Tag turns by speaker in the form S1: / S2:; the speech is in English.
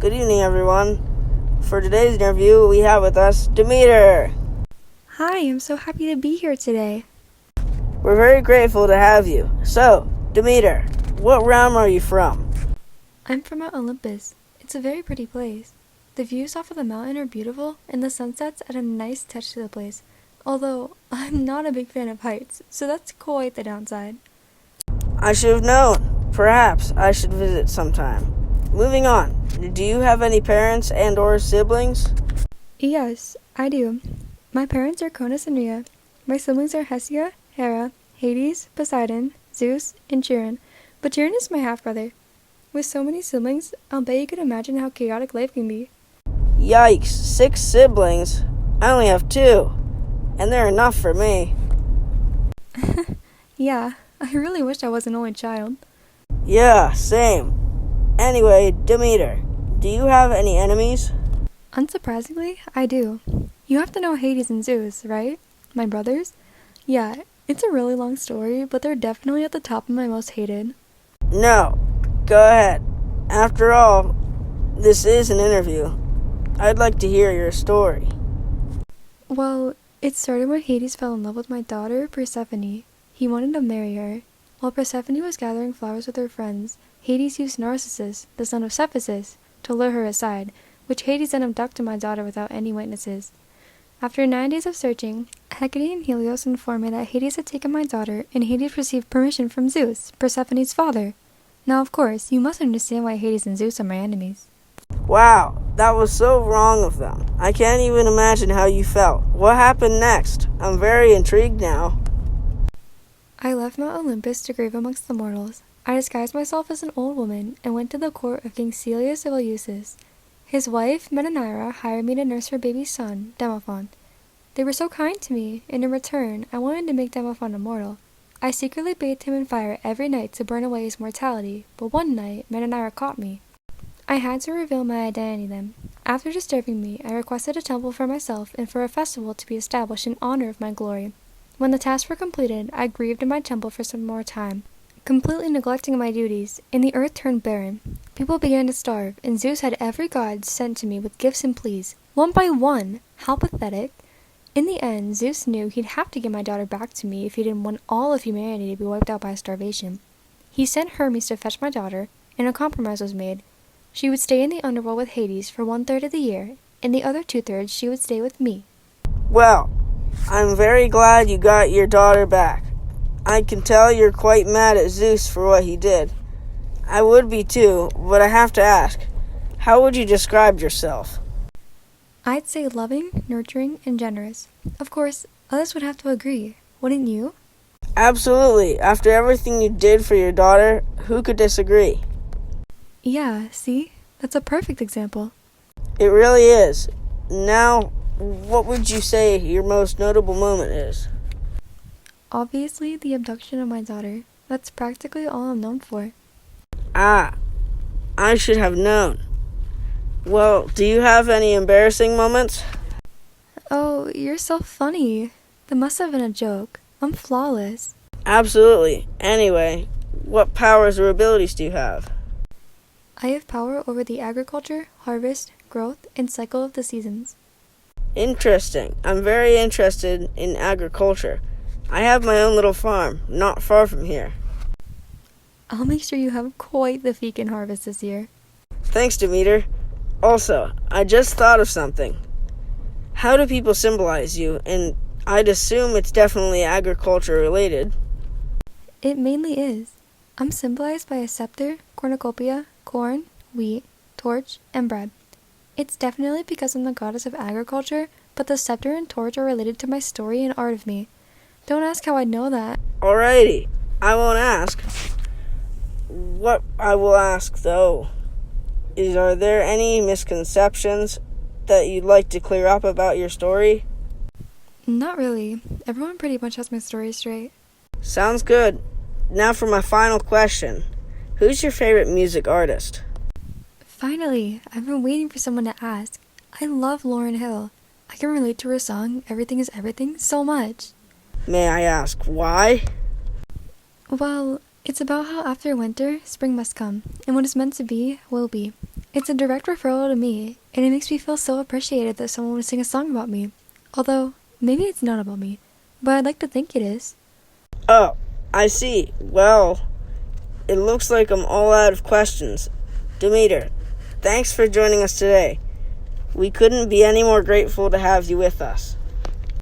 S1: Good evening, everyone. For today's interview, we have with us Demeter.
S2: Hi, I'm so happy to be here today.
S1: We're very grateful to have you. So, Demeter, what realm are you from?
S2: I'm from Mount Olympus. It's a very pretty place. The views off of the mountain are beautiful, and the sunsets add a nice touch to the place. Although, I'm not a big fan of heights, so that's quite the downside.
S1: I should have known. Perhaps I should visit sometime. Moving on, do you have any parents and or siblings?
S2: Yes, I do. My parents are Cronus and Rhea. My siblings are Hesia, Hera, Hades, Poseidon, Zeus, and Chiron. But Chiron is my half-brother. With so many siblings, I'll bet you could imagine how chaotic life can be.
S1: Yikes, 6 siblings? I only have 2, and they're enough for me.
S2: Yeah, I really wish I was an only child.
S1: Yeah, same. Anyway, Demeter, do you have any enemies?
S2: Unsurprisingly, I do. You have to know Hades and Zeus, right? My brothers? Yeah, it's a really long story, but they're definitely at the top of my most hated.
S1: No, go ahead. After all, this is an interview. I'd like to hear your story.
S2: Well, it started when Hades fell in love with my daughter, Persephone. He wanted to marry her. While Persephone was gathering flowers with her friends, Hades used Narcissus, the son of Cephissus, to lure her aside, which Hades then abducted my daughter without any witnesses. After 9 days of searching, Hecate and Helios informed me that Hades had taken my daughter, and Hades received permission from Zeus, Persephone's father. Now, of course, you must understand why Hades and Zeus are my enemies.
S1: Wow, that was so wrong of them. I can't even imagine how you felt. What happened next? I'm very intrigued now.
S2: I left Mount Olympus to grave amongst the mortals. I disguised myself as an old woman and went to the court of King Celeus of Eleusis. His wife, Metanira, hired me to nurse her baby son, Demophon. They were so kind to me, and in return, I wanted to make Demophon immortal. I secretly bathed him in fire every night to burn away his mortality, but one night, Metanira caught me. I had to reveal my identity then. After disturbing me, I requested a temple for myself and for a festival to be established in honor of my glory. When the tasks were completed, I grieved in my temple for some more time, completely neglecting my duties, and the earth turned barren. People began to starve, and Zeus had every god sent to me with gifts and pleas, one by one. How pathetic. In the end, Zeus knew he'd have to give my daughter back to me if he didn't want all of humanity to be wiped out by starvation. He sent Hermes to fetch my daughter, and a compromise was made. She would stay in the underworld with Hades for 1/3 of the year, and the other 2/3 she would stay with me.
S1: Well, I'm very glad you got your daughter back. I can tell you're quite mad at Zeus for what he did. I would be too, but I have to ask, how would you describe yourself?
S2: I'd say loving, nurturing, and generous. Of course, others would have to agree, wouldn't you?
S1: Absolutely. After everything you did for your daughter, who could disagree?
S2: Yeah, see? That's a perfect example.
S1: It really is. Now, what would you say your most notable moment is?
S2: Obviously, the abduction of my daughter. That's practically all I'm known for.
S1: Ah, I should have known. Well, do you have any embarrassing moments?
S2: Oh, you're so funny. That must have been a joke. I'm flawless.
S1: Absolutely. Anyway, what powers or abilities do you have?
S2: I have power over the agriculture, harvest, growth, and cycle of the seasons.
S1: Interesting. I'm very interested in agriculture. I have my own little farm, not far from here.
S2: I'll make sure you have quite the fecund harvest this year.
S1: Thanks, Demeter. Also, I just thought of something. How do people symbolize you? And I'd assume it's definitely agriculture related.
S2: It mainly is. I'm symbolized by a scepter, cornucopia, corn, wheat, torch, and bread. It's definitely because I'm the goddess of agriculture, but the scepter and torch are related to my story and art of me. Don't ask how I know that.
S1: Alrighty, I won't ask. What I will ask, though, is are there any misconceptions that you'd like to clear up about your story?
S2: Not really. Everyone pretty much has my story straight.
S1: Sounds good. Now for my final question. Who's your favorite music artist?
S2: Finally, I've been waiting for someone to ask. I love Lauryn Hill. I can relate to her song, Everything is Everything, so much.
S1: May I ask why?
S2: Well, it's about how after winter, spring must come, and what is meant to be, will be. It's a direct referral to me, and it makes me feel so appreciated that someone would sing a song about me. Although, maybe it's not about me, but I'd like to think it is.
S1: Oh, I see. Well, it looks like I'm all out of questions. Demeter, thanks for joining us today. We couldn't be any more grateful to have you with us.